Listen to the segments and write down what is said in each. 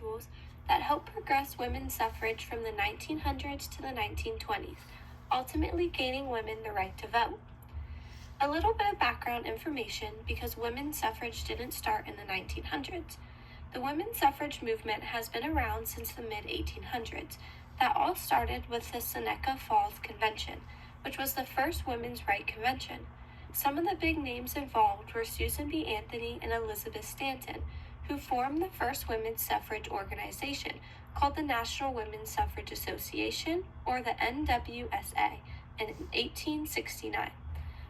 individuals that helped progress women's suffrage from the 1900s to the 1920s, ultimately gaining women the right to vote. A little bit of background information because women's suffrage didn't start in the 1900s. The women's suffrage movement has been around since the mid-1800s. That all started with the Seneca Falls Convention, which was the first women's right convention. Some of the big names involved were Susan B. Anthony and Elizabeth Stanton, who formed the first women's suffrage organization called the National Women's Suffrage Association, or the NWSA, in 1869.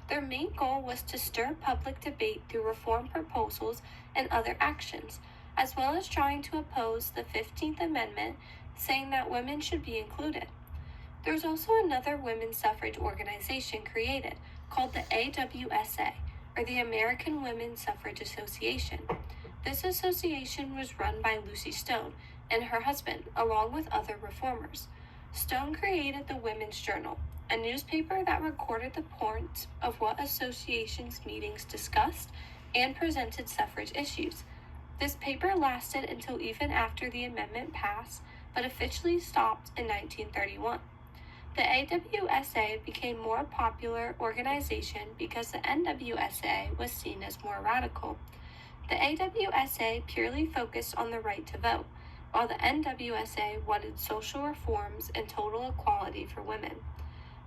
Their main goal was to stir public debate through reform proposals and other actions, as well as trying to oppose the 15th Amendment, saying that women should be included. There was also another women's suffrage organization created called the AWSA, or the American Women's Suffrage Association. This association was run by Lucy Stone and her husband, along with other reformers. Stone created the Women's Journal, a newspaper that recorded the points of what association's meetings discussed and presented suffrage issues. This paper lasted until even after the amendment passed, but officially stopped in 1931. The AWSA became a more popular organization because the NWSA was seen as more radical. The AWSA purely focused on the right to vote, while the NWSA wanted social reforms and total equality for women.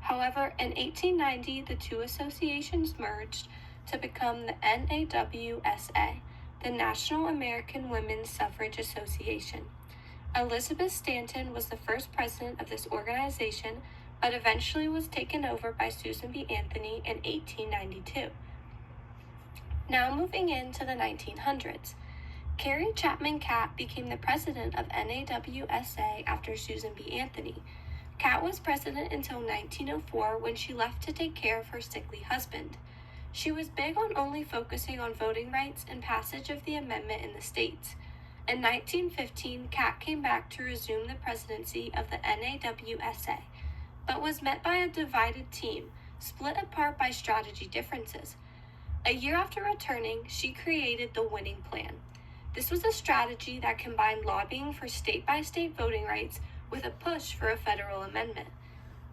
However, in 1890, the two associations merged to become the NAWSA, the National American Women's Suffrage Association. Elizabeth Stanton was the first president of this organization, but eventually was taken over by Susan B. Anthony in 1892. Now moving into the 1900s, Carrie Chapman Catt became the president of NAWSA after Susan B. Anthony. Catt was president until 1904 when she left to take care of her sickly husband. She was big on only focusing on voting rights and passage of the amendment in the states. In 1915, Catt came back to resume the presidency of the NAWSA, but was met by a divided team, split apart by strategy differences. A year after returning, she created the Winning Plan. This was a strategy that combined lobbying for state-by-state voting rights with a push for a federal amendment.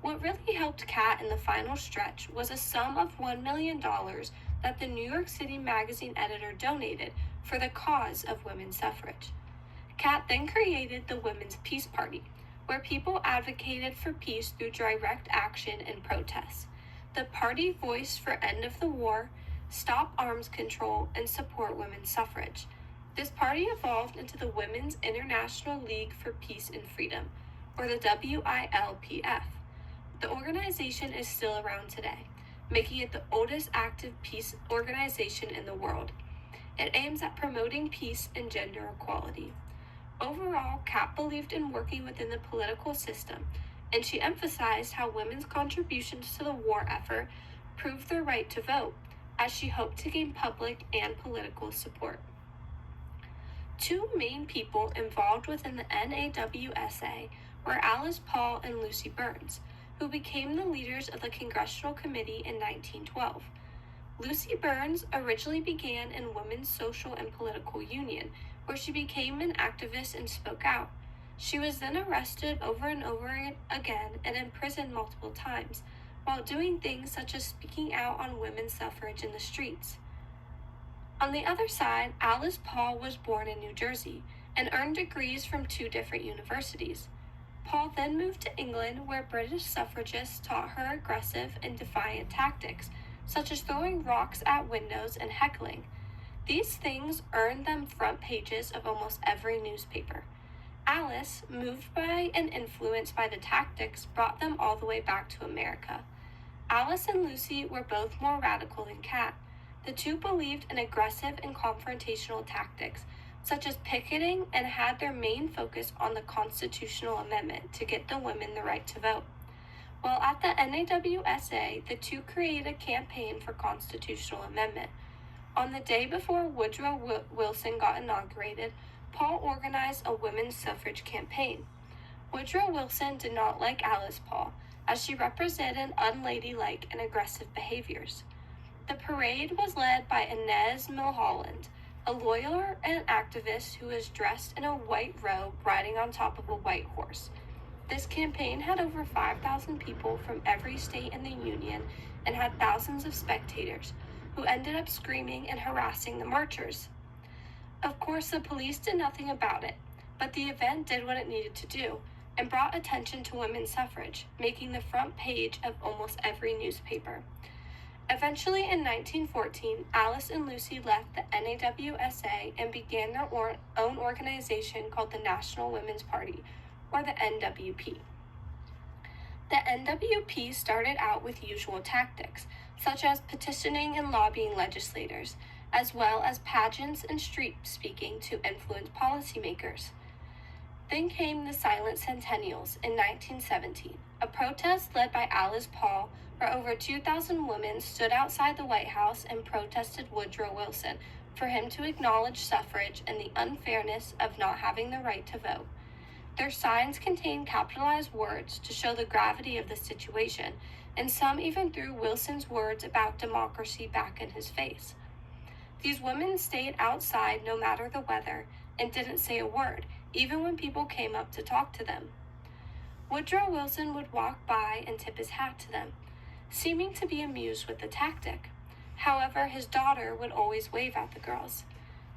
What really helped Catt in the final stretch was a sum of $1 million that the New York City Magazine editor donated for the cause of women's suffrage. Catt then created the Women's Peace Party, where people advocated for peace through direct action and protests. The party voiced for end of the war, stop arms control, and support women's suffrage. This party evolved into the Women's International League for Peace and Freedom, or the WILPF. The organization is still around today, making it the oldest active peace organization in the world. It aims at promoting peace and gender equality. Overall, Catt believed in working within the political system, and she emphasized how women's contributions to the war effort proved their right to vote, as she hoped to gain public and political support. Two main people involved within the NAWSA were Alice Paul and Lucy Burns, who became the leaders of the Congressional Committee in 1912. Lucy Burns originally began in Women's Social and Political Union, where she became an activist and spoke out. She was then arrested over and over again and imprisoned multiple times, while doing things such as speaking out on women's suffrage in the streets. On the other side, Alice Paul was born in New Jersey and earned degrees from two different universities. Paul then moved to England, where British suffragists taught her aggressive and defiant tactics, such as throwing rocks at windows and heckling. These things earned them front pages of almost every newspaper. Alice, moved by and influenced by the tactics, brought them all the way back to America. Alice and Lucy were both more radical than Catt. The two believed in aggressive and confrontational tactics, such as picketing, and had their main focus on the constitutional amendment to get the women the right to vote. While at the NAWSA, the two created a campaign for constitutional amendment. On the day before Woodrow Wilson got inaugurated, Paul organized a women's suffrage campaign. Woodrow Wilson did not like Alice Paul, as she represented unladylike and aggressive behaviors. The parade was led by Inez Milholland, a lawyer and activist who was dressed in a white robe riding on top of a white horse. This campaign had over 5,000 people from every state in the Union and had thousands of spectators who ended up screaming and harassing the marchers. Of course, the police did nothing about it, but the event did what it needed to do and brought attention to women's suffrage, making the front page of almost every newspaper. Eventually, in 1914, Alice and Lucy left the NAWSA and began their own organization called the National Women's Party, or the NWP. The NWP started out with usual tactics, such as petitioning and lobbying legislators, as well as pageants and street speaking to influence policymakers. Then came the Silent Centennials in 1917, a protest led by Alice Paul, where over 2,000 women stood outside the White House and protested Woodrow Wilson for him to acknowledge suffrage and the unfairness of not having the right to vote. Their signs contained capitalized words to show the gravity of the situation, and some even threw Wilson's words about democracy back in his face. These women stayed outside no matter the weather and didn't say a word, even when people came up to talk to them. Woodrow Wilson would walk by and tip his hat to them, seeming to be amused with the tactic. However, his daughter would always wave at the girls.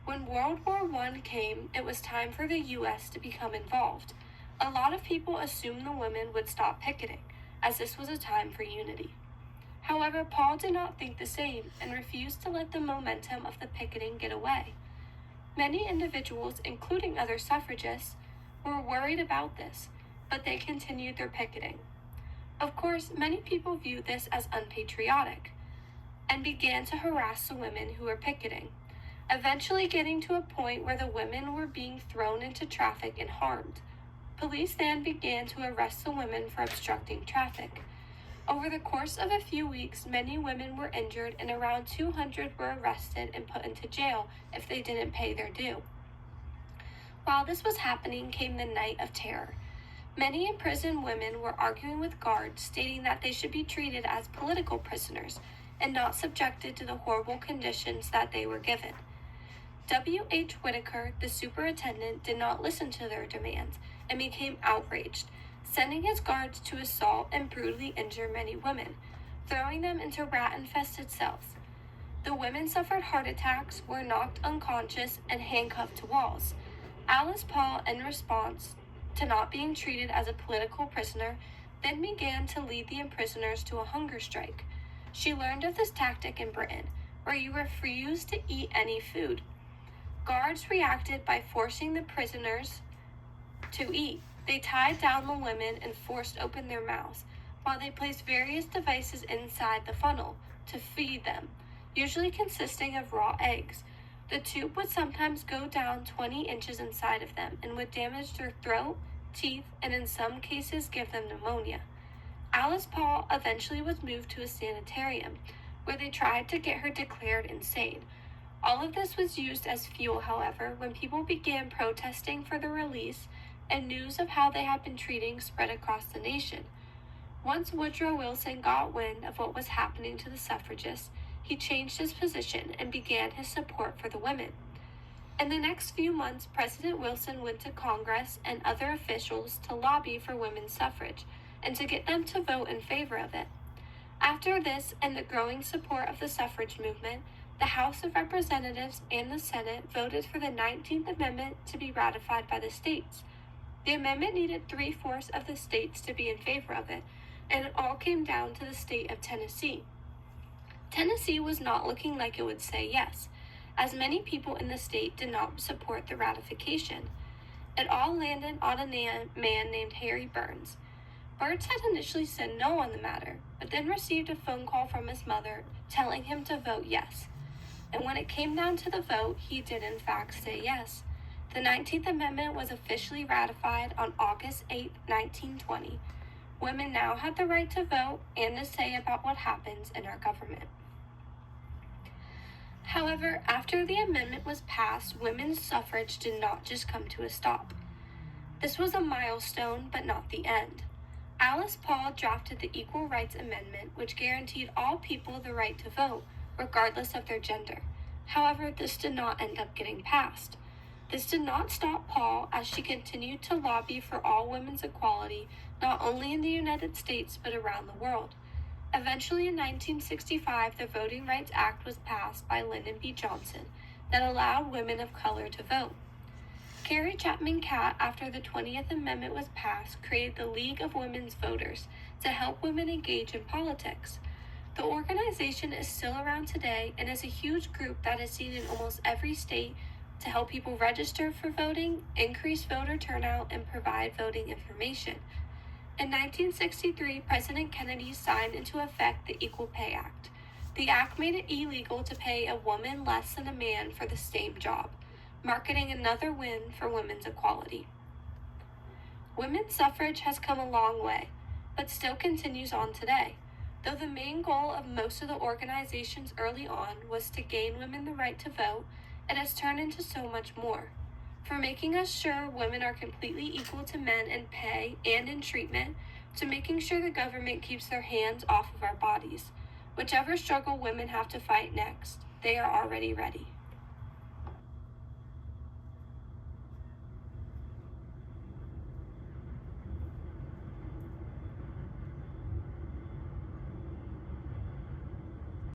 When World War I came, it was time for the U.S. to become involved. A lot of people assumed the women would stop picketing, as this was a time for unity. However, Paul did not think the same and refused to let the momentum of the picketing get away. Many individuals, including other suffragists, were worried about this, but they continued their picketing. Of course, many people viewed this as unpatriotic and began to harass the women who were picketing, eventually getting to a point where the women were being thrown into traffic and harmed. Police then began to arrest the women for obstructing traffic. Over the course of a few weeks, many women were injured and around 200 were arrested and put into jail if they didn't pay their due. While this was happening came the Night of Terror. Many imprisoned women were arguing with guards, stating that they should be treated as political prisoners and not subjected to the horrible conditions that they were given. W.H. Whitaker, the superintendent, did not listen to their demands and became outraged, sending his guards to assault and brutally injure many women, throwing them into rat-infested cells. The women suffered heart attacks, were knocked unconscious, and handcuffed to walls. Alice Paul, in response to not being treated as a political prisoner, then began to lead the imprisoners to a hunger strike. She learned of this tactic in Britain, where you refused to eat any food. Guards reacted by forcing the prisoners to eat. They tied down the women and forced open their mouths, while they placed various devices inside the funnel to feed them, usually consisting of raw eggs. The tube would sometimes go down 20 inches inside of them and would damage their throat, teeth, and in some cases give them pneumonia. Alice Paul eventually was moved to a sanitarium, where they tried to get her declared insane. All of this was used as fuel, however, when people began protesting for the release and news of how they had been treating spread across the nation. Once Woodrow Wilson got wind of what was happening to the suffragists, he changed his position and began his support for the women. In the next few months, President Wilson went to Congress and other officials to lobby for women's suffrage and to get them to vote in favor of it. After this and the growing support of the suffrage movement, the House of Representatives and the Senate voted for the 19th Amendment to be ratified by the states. The amendment needed 3/4 of the states to be in favor of it, and it all came down to the state of Tennessee. Tennessee was not looking like it would say yes, as many people in the state did not support the ratification. It all landed on a man named Harry Burns. Burns had initially said no on the matter, but then received a phone call from his mother telling him to vote yes. And when it came down to the vote, he did in fact say yes. The 19th Amendment was officially ratified on August 8, 1920. Women now had the right to vote and to say about what happens in our government. However, after the amendment was passed, women's suffrage did not just come to a stop. This was a milestone, but not the end. Alice Paul drafted the Equal Rights Amendment, which guaranteed all people the right to vote, regardless of their gender. However, this did not end up getting passed. This did not stop Paul as she continued to lobby for all women's equality, not only in the United States but around the world. Eventually, in 1965, the Voting Rights Act was passed by Lyndon B. Johnson that allowed women of color to vote. Carrie Chapman Catt, after the 20th Amendment was passed, created the League of Women's Voters to help women engage in politics. The organization is still around today and is a huge group that is seen in almost every state to help people register for voting, increase voter turnout, and provide voting information. In 1963, President Kennedy signed into effect the Equal Pay Act. The act made it illegal to pay a woman less than a man for the same job, marking another win for women's equality. Women's suffrage has come a long way, but still continues on today. Though the main goal of most of the organizations early on was to gain women the right to vote, it has turned into so much more. From making us sure women are completely equal to men in pay and in treatment, to making sure the government keeps their hands off of our bodies. Whichever struggle women have to fight next, they are already ready.